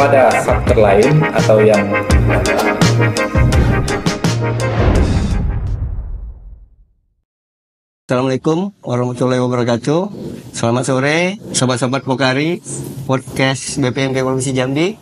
ada faktor lain atau yang Assalamualaikum warahmatullahi wabarakatuh. Selamat sore, sobat-sobat Pokari Podcast BPMP Provinsi Jambi.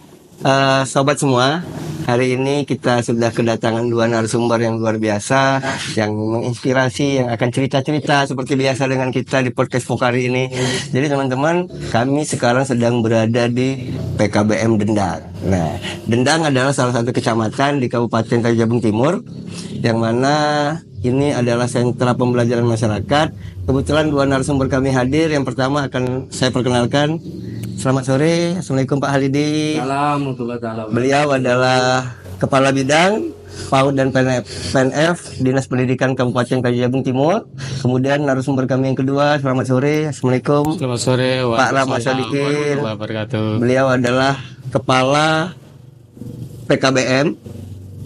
Sobat semua, hari ini kita sudah kedatangan dua narasumber yang luar biasa, yang menginspirasi, yang akan cerita-cerita seperti biasa dengan kita di Podcast Pokari ini. Jadi teman-teman, kami sekarang sedang berada di PKBM Dendang. Nah, Dendang adalah salah satu kecamatan di Kabupaten Tanjung Timur, yang mana ini adalah sentra pembelajaran masyarakat. Kebetulan dua narasumber kami hadir. Yang pertama akan saya perkenalkan. Selamat sore, Assalamualaikum Pak Halidi. Beliau adalah Kepala Bidang PAUD dan PNF Dinas Pendidikan Kabupaten Tanjung Timur. Kemudian narasumber kami yang kedua, selamat sore, Assalamualaikum. Selamat sore, Pak Rahmat Sadikin. Beliau adalah Kepala PKBM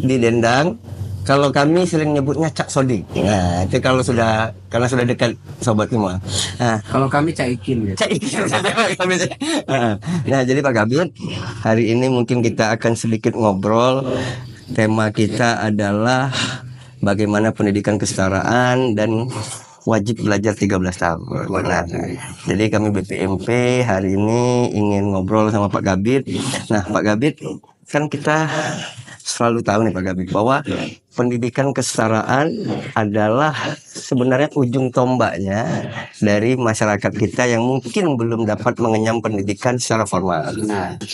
di Dendang. Kalau kami sering nyebutnya Cak Sodik. Nah, itu kalau karena sudah dekat sobat semua. Nah, kalau kami Caikin ya. Caikin. Nah, jadi Pak Kabit, hari ini mungkin kita akan sedikit ngobrol. Tema kita adalah bagaimana pendidikan kesetaraan dan wajib belajar 13 tahun. Nah, jadi kami BPMP hari ini ingin ngobrol sama Pak Kabit. Nah, Pak Kabit, kan kita selalu tahu nih Pak Kabit bahwa pendidikan kesetaraan adalah sebenarnya ujung tombaknya dari masyarakat kita yang mungkin belum dapat mengenyam pendidikan secara formal.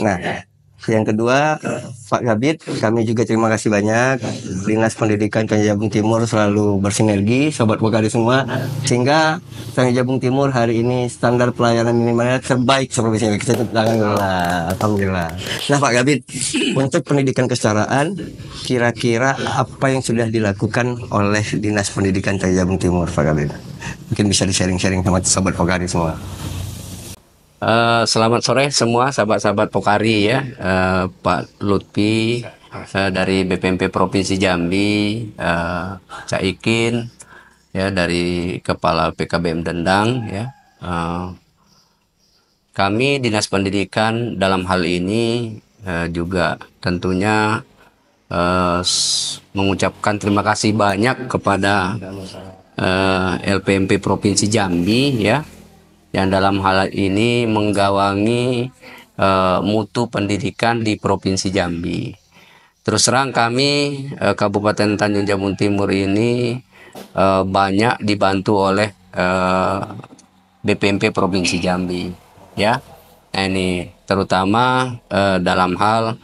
Nah, yang kedua, Pak Kabit, kami juga terima kasih banyak. Dinas Pendidikan Tanjung Timur selalu bersinergi, sobat Pokari semua, sehingga Tanjung Timur hari ini standar pelayanan minimalnya terbaik seperti ini. Kita tepuk tangan dulu lah, alhamdulillah. Nah Pak Kabit, untuk pendidikan kesetaraan, kira-kira apa yang sudah dilakukan oleh Dinas Pendidikan Tanjung Timur, Pak Kabit? Mungkin bisa di-sharing-sharing sama sobat Pokari semua. Selamat sore semua sahabat-sahabat Pokari ya. Pak Lutfi dari BPMP Provinsi Jambi, Caikin ya dari Kepala PKBM Dendang ya. Kami Dinas Pendidikan dalam hal ini juga tentunya mengucapkan terima kasih banyak kepada LPMP Provinsi Jambi ya, yang dalam hal ini menggawangi mutu pendidikan di Provinsi Jambi. Terus terang kami Kabupaten Tanjung Jabung Timur ini banyak dibantu oleh BPMP Provinsi Jambi ya. Nah, ini terutama dalam hal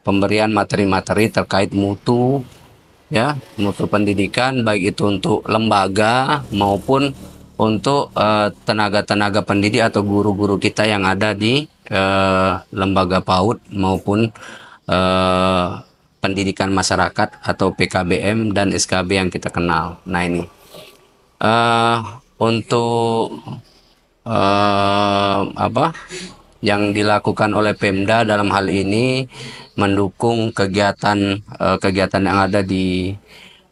pemberian materi-materi terkait mutu ya, mutu pendidikan, baik itu untuk lembaga maupun untuk tenaga-tenaga pendidik atau guru-guru kita yang ada di lembaga PAUD maupun pendidikan masyarakat atau PKBM dan SKB yang kita kenal. Nah ini untuk yang dilakukan oleh Pemda dalam hal ini mendukung kegiatan yang ada di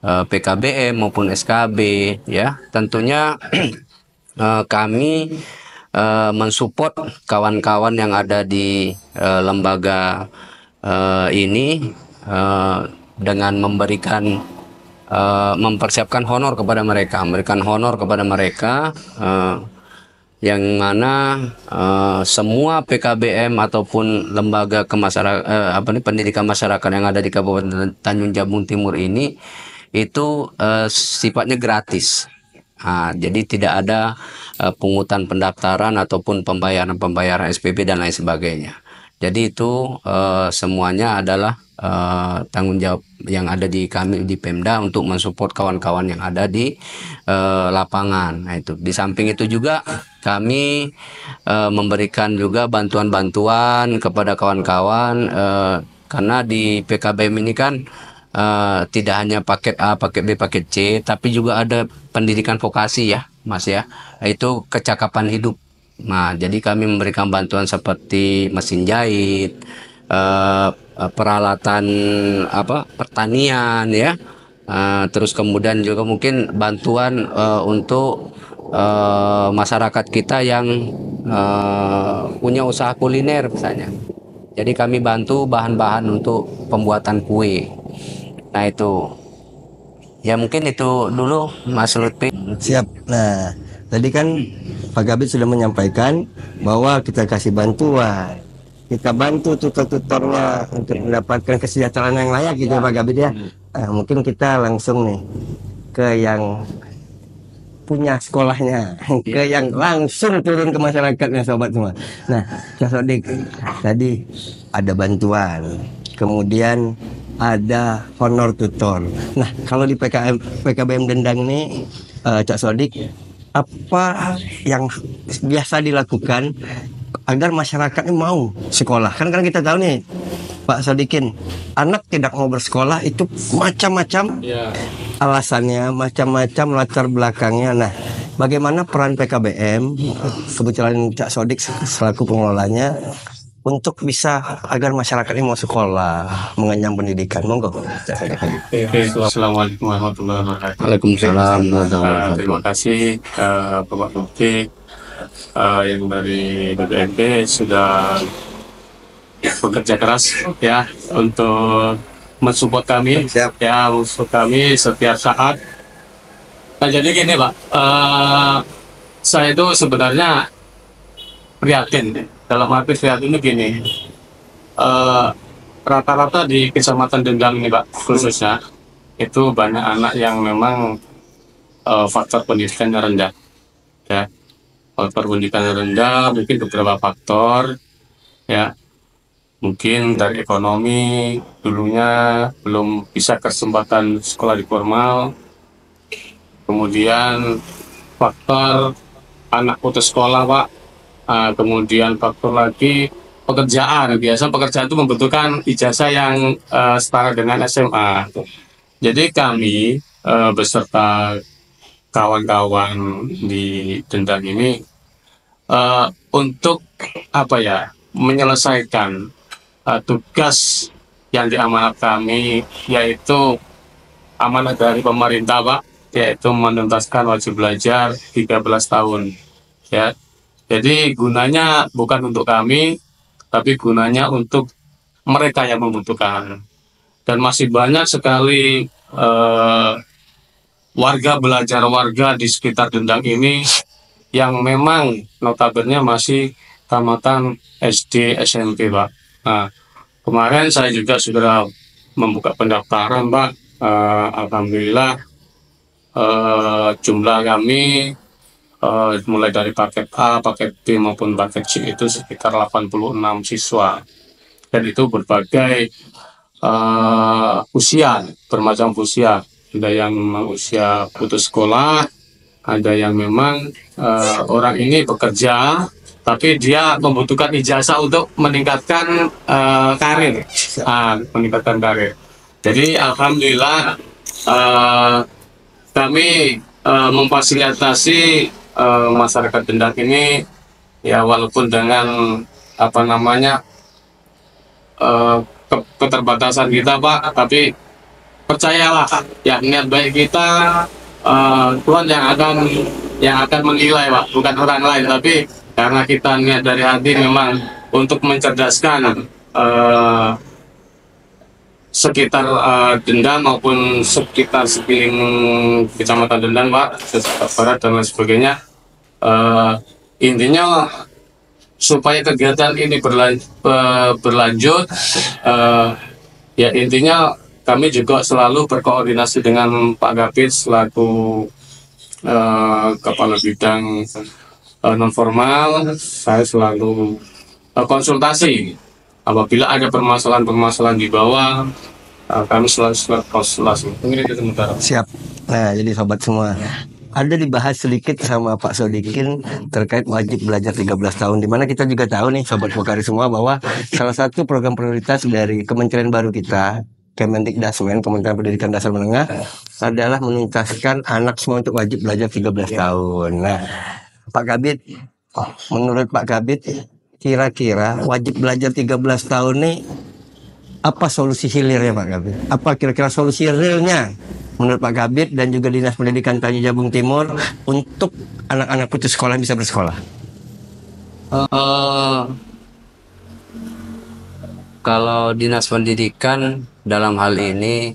PKBM maupun SKB ya. Tentunya kami mensupport kawan-kawan yang ada di lembaga ini dengan mempersiapkan honor kepada mereka, memberikan honor kepada mereka, yang mana semua PKBM ataupun lembaga pendidikan masyarakat yang ada di Kabupaten Tanjung Jabung Timur ini itu sifatnya gratis. Jadi tidak ada pungutan pendaftaran ataupun pembayaran SPP dan lain sebagainya. Jadi itu semuanya adalah tanggung jawab yang ada di kami di Pemda untuk mensupport kawan-kawan yang ada di lapangan. Nah itu di samping itu juga kami memberikan juga bantuan-bantuan kepada kawan-kawan karena di PKBM ini kan tidak hanya paket A, paket B, paket C, tapi juga ada pendidikan vokasi ya Mas ya, itu kecakapan hidup. Nah jadi kami memberikan bantuan seperti mesin jahit, peralatan pertanian ya, terus kemudian juga mungkin bantuan untuk masyarakat kita yang punya usaha kuliner misalnya. Jadi kami bantu bahan-bahan untuk pembuatan kue. Nah itu, ya mungkin itu dulu Mas Lutfi. Siap. Nah, tadi kan Pak Kabid sudah menyampaikan bahwa kita kasih bantuan, kita bantu tutor-tutornya untuk mendapatkan kesejahteraan yang layak gitu ya Pak Kabid ya. Nah, mungkin kita langsung nih ke yang punya sekolahnya, ke yang langsung turun ke masyarakatnya sobat semua. Nah, Cak Sodik, tadi ada bantuan, kemudian ada honor tutor. Nah, kalau di PKBM Dendang ini, Cak Sodik, apa yang biasa dilakukan agar masyarakat ini mau sekolah? Kan kita tahu nih, Pak Sodikin, anak tidak mau bersekolah itu macam-macam alasannya, macam-macam latar belakangnya. Nah, bagaimana peran PKBM, kebetulan Cak Sodik selaku pengelolanya, untuk bisa agar masyarakat ini mau sekolah, mengenyam pendidikan? Monggo. Assalamualaikum warahmatullahi wabarakatuh. Waalaikumsalam. Terima kasih Bapak Lutfi yang dari BPMP sudah bekerja keras ya untuk mensupport kami. Siap. Ya, mensupport kami setiap saat. Nah, jadi gini Pak, saya itu sebenarnya prihatin. Dalam arti prihatin itu gini, rata-rata di Kecamatan Dendang ini Pak khususnya itu banyak anak yang memang faktor pendidikannya rendah ya. Faktor pendidikannya rendah, mungkin beberapa faktor ya. Mungkin dari ekonomi, dulunya belum bisa kesempatan sekolah di formal. Kemudian faktor anak putus sekolah, Pak. Kemudian faktor lagi pekerjaan. Biasa pekerjaan itu membutuhkan ijazah yang setara dengan SMA. Jadi kami beserta kawan-kawan di Dendang ini untuk apa ya, menyelesaikan tugas yang diamanat kami, yaitu amanat dari pemerintah Pak, yaitu menuntaskan wajib belajar 13 tahun ya. Jadi gunanya bukan untuk kami, tapi gunanya untuk mereka yang membutuhkan. Dan masih banyak sekali warga di sekitar Dendang ini yang memang notabene masih tamatan SD SMP Pak. Nah, kemarin saya juga sudah membuka pendaftaran Pak. Alhamdulillah jumlah kami mulai dari paket A, paket B maupun paket C itu sekitar 86 siswa. Dan itu berbagai usia, bermacam usia. Ada yang memang usia putus sekolah, ada yang memang orang ini bekerja, tapi dia membutuhkan ijazah untuk meningkatkan karir, meningkatkan karir. Jadi alhamdulillah kami memfasilitasi masyarakat Dendang ini ya, walaupun dengan apa namanya keterbatasan kita Pak, tapi percayalah ya, niat baik kita Tuhan yang akan menilai Pak, bukan orang lain, tapi karena kita niat dari hati memang untuk mencerdaskan sekitar Dendang maupun sekitar sekeliling Kecamatan Dendang Pak, Barat dan lain sebagainya. Intinya supaya kegiatan ini berlanjut, ya intinya kami juga selalu berkoordinasi dengan Pak Kabid selaku Kepala Bidang non formal. Saya selalu konsultasi apabila ada permasalahan-permasalahan di bawah, kami selalu konsultasi. Mungkin itu sementara. Siap. Nah, jadi sobat semua, ada dibahas sedikit sama Pak Sodikin terkait wajib belajar 13 tahun, dimana kita juga tahu nih sobat Pokari semua bahwa salah satu program prioritas dari kementerian baru kita, Kemendikdasmen, Kementerian Pendidikan Dasar Menengah, adalah menuntaskan anak semua untuk wajib belajar 13 tahun. Nah, Pak Kabid, menurut Pak Kabid, kira-kira wajib belajar 13 tahun nih, apa solusi hilirnya Pak Kabid? Apa kira-kira solusi realnya menurut Pak Kabid dan juga Dinas Pendidikan Tanjung Jabung Timur untuk anak-anak putus sekolah bisa bersekolah? Kalau Dinas Pendidikan dalam hal ini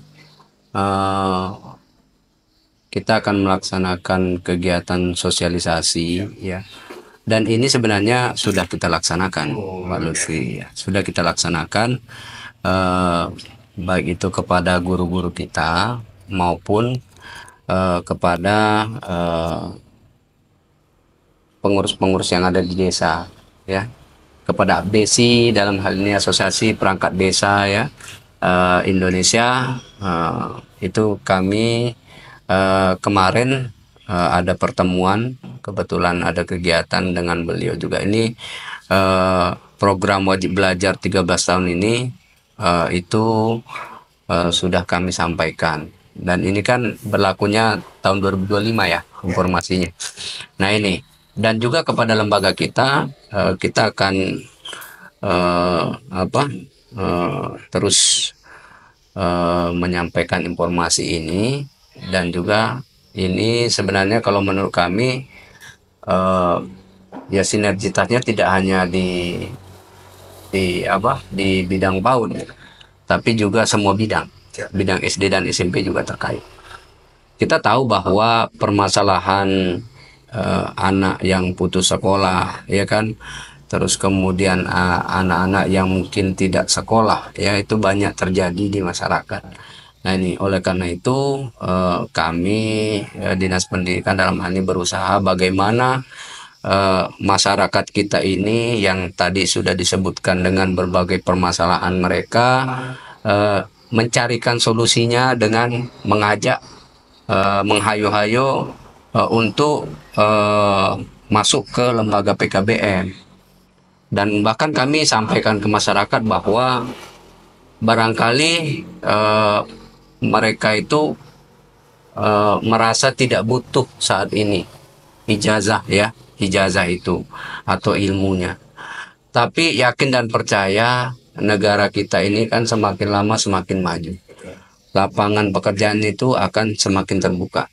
kita akan melaksanakan kegiatan sosialisasi ya. Dan ini sebenarnya sudah kita laksanakan, Pak Lutfi. Ya. Sudah kita laksanakan baik itu kepada guru-guru kita maupun kepada pengurus-pengurus yang ada di desa ya. Kepada APDESI dalam hal ini Asosiasi Perangkat Desa ya Indonesia, itu kami kemarin ada pertemuan, kebetulan ada kegiatan dengan beliau juga. Ini program wajib belajar 13 tahun ini itu sudah kami sampaikan, dan ini kan berlakunya tahun 2025 ya informasinya. Nah ini, dan juga kepada lembaga kita, kita akan terus menyampaikan informasi ini. Dan juga ini sebenarnya kalau menurut kami ya sinergitasnya tidak hanya di bidang PAUD, tapi juga semua bidang SD dan SMP juga terkait. Kita tahu bahwa permasalahan anak yang putus sekolah ya kan, terus kemudian anak-anak yang mungkin tidak sekolah ya, itu banyak terjadi di masyarakat. Nah ini oleh karena itu kami Dinas Pendidikan dalam hal ini berusaha bagaimana masyarakat kita ini yang tadi sudah disebutkan dengan berbagai permasalahan mereka, mencarikan solusinya dengan mengajak menghayu-hayu untuk masuk ke lembaga PKBM. Dan bahkan kami sampaikan ke masyarakat bahwa barangkali mereka itu merasa tidak butuh saat ini ijazah itu atau ilmunya. Tapi yakin dan percaya negara kita ini kan semakin lama semakin maju. Lapangan pekerjaan itu akan semakin terbuka.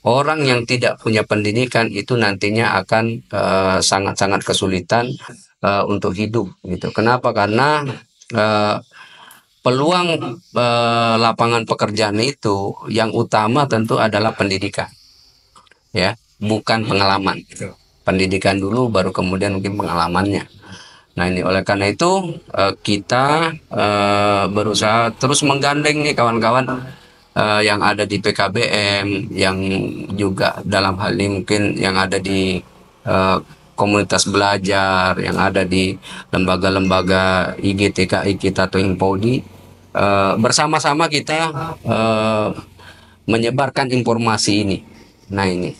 Orang yang tidak punya pendidikan itu nantinya akan sangat-sangat kesulitan untuk hidup gitu. Kenapa? Karena peluang lapangan pekerjaan itu yang utama tentu adalah pendidikan, ya, bukan pengalaman. Pendidikan dulu, baru kemudian mungkin pengalamannya. Nah ini oleh karena itu kita berusaha terus menggandeng nih kawan-kawan yang ada di PKBM, yang juga dalam hal ini mungkin yang ada di komunitas belajar, yang ada di lembaga-lembaga IGTKI kita atau Impodi, bersama-sama kita menyebarkan informasi ini. Nah ini,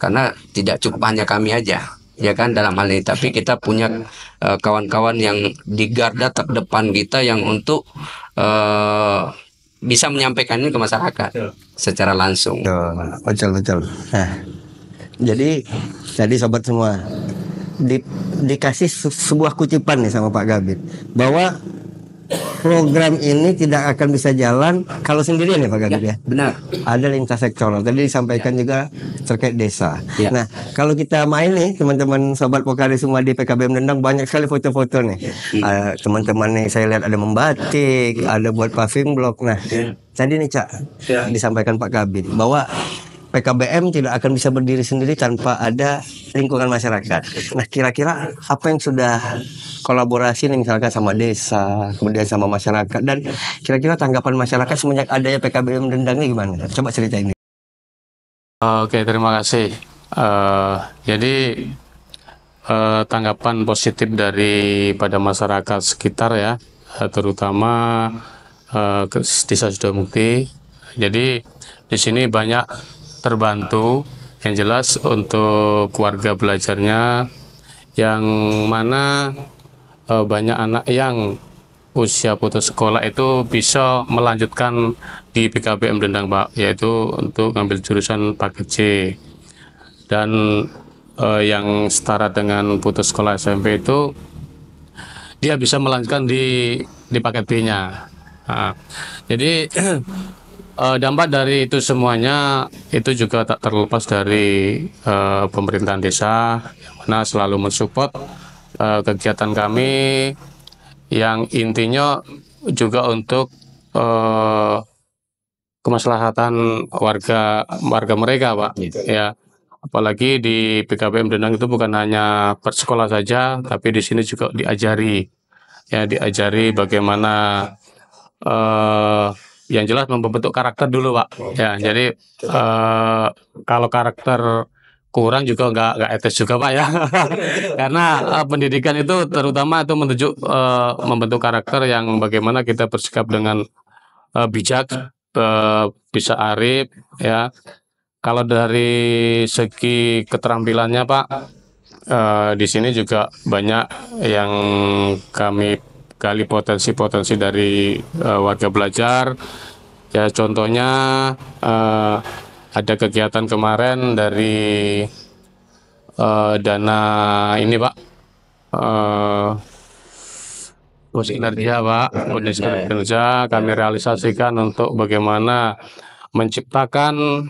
karena tidak cukup hanya kami aja, ya kan dalam hal ini, tapi kita punya kawan-kawan yang di garda terdepan kita yang untuk bisa menyampaikan ini ke masyarakat secara langsung. Betul. Nah, jadi sobat semua dikasih sebuah kutipan nih sama Pak Kabid bahwa program ini tidak akan bisa jalan kalau sendirian ya Pak Kabid ya. Benar. Ada lintas sektoral. Tadi disampaikan juga terkait desa. Ya. Nah, kalau kita main nih teman-teman sobat Pokari semua di PKBM Dendang, banyak sekali foto-foto nih. Teman-teman nih saya lihat ada membatik, ada buat paving block. Nah, tadi nih Cak disampaikan Pak Kabid bahwa PKBM tidak akan bisa berdiri sendiri tanpa ada lingkungan masyarakat. Nah, kira-kira apa yang sudah kolaborasi nih misalkan sama desa, kemudian sama masyarakat, dan kira-kira tanggapan masyarakat semenjak adanya PKBM Dendang ini gimana? Coba ceritain. Oke, terima kasih. Jadi tanggapan positif pada masyarakat sekitar ya, terutama Desa Sidomukti. Jadi di sini banyak terbantu, yang jelas untuk keluarga belajarnya, yang mana banyak anak yang usia putus sekolah itu bisa melanjutkan di PKBM Dendang Pak, yaitu untuk ngambil jurusan paket C, dan yang setara dengan putus sekolah SMP itu dia bisa melanjutkan di paket B-nya. Nah, jadi Dampak dari itu semuanya itu juga tak terlepas dari pemerintahan desa yang mana selalu mensupport kegiatan kami yang intinya juga untuk kemaslahatan warga mereka, Pak. Ya, apalagi di PKBM Dendang itu bukan hanya bersekolah saja, tapi di sini juga diajari bagaimana yang jelas membentuk karakter dulu, Pak. Ya, jadi kalau karakter kurang juga nggak etis juga, Pak, ya. Karena pendidikan itu terutama itu membentuk karakter yang bagaimana kita bersikap dengan bijak, bisa arif, ya. Kalau dari segi keterampilannya, Pak, di sini juga banyak yang kami gali potensi-potensi dari warga belajar. Ya, contohnya ada kegiatan kemarin dari dana ini, Pak, bonus kinerja, Pak, bonus kinerja kami realisasikan untuk bagaimana menciptakan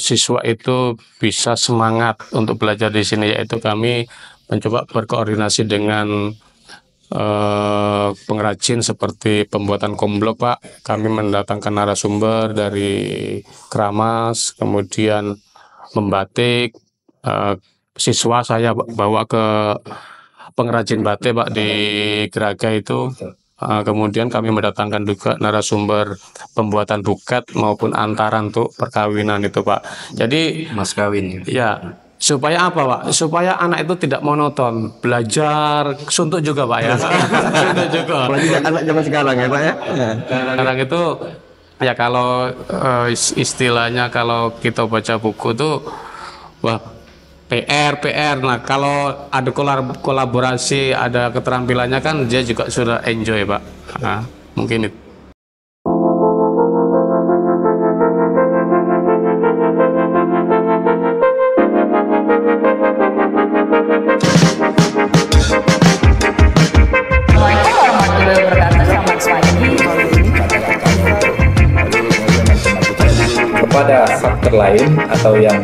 siswa itu bisa semangat untuk belajar di sini, yaitu kami mencoba berkoordinasi dengan pengrajin seperti pembuatan komblok, Pak. Kami mendatangkan narasumber dari Keramas, kemudian membatik. Siswa saya bawa ke pengrajin batik, Pak, di Geraga itu. Kemudian kami mendatangkan juga narasumber pembuatan buket maupun antaran untuk perkawinan itu, Pak. Jadi Mas kawin. ya, supaya apa, Pak? Supaya anak itu tidak monoton, belajar, suntuk juga, Pak, ya. Suntuk juga. Apalagi anak zaman sekarang ya, Pak, ya. Sekarang itu ya kalau istilahnya kalau kita baca buku tuh, wah, PR. Nah, kalau ada kolaborasi, ada keterampilannya kan dia juga sudah enjoy, Pak. Nah, mungkin itu. Assalamualaikum warahmatullahi wabarakatuh. Selamat pagi. kepada faktor lain atau yang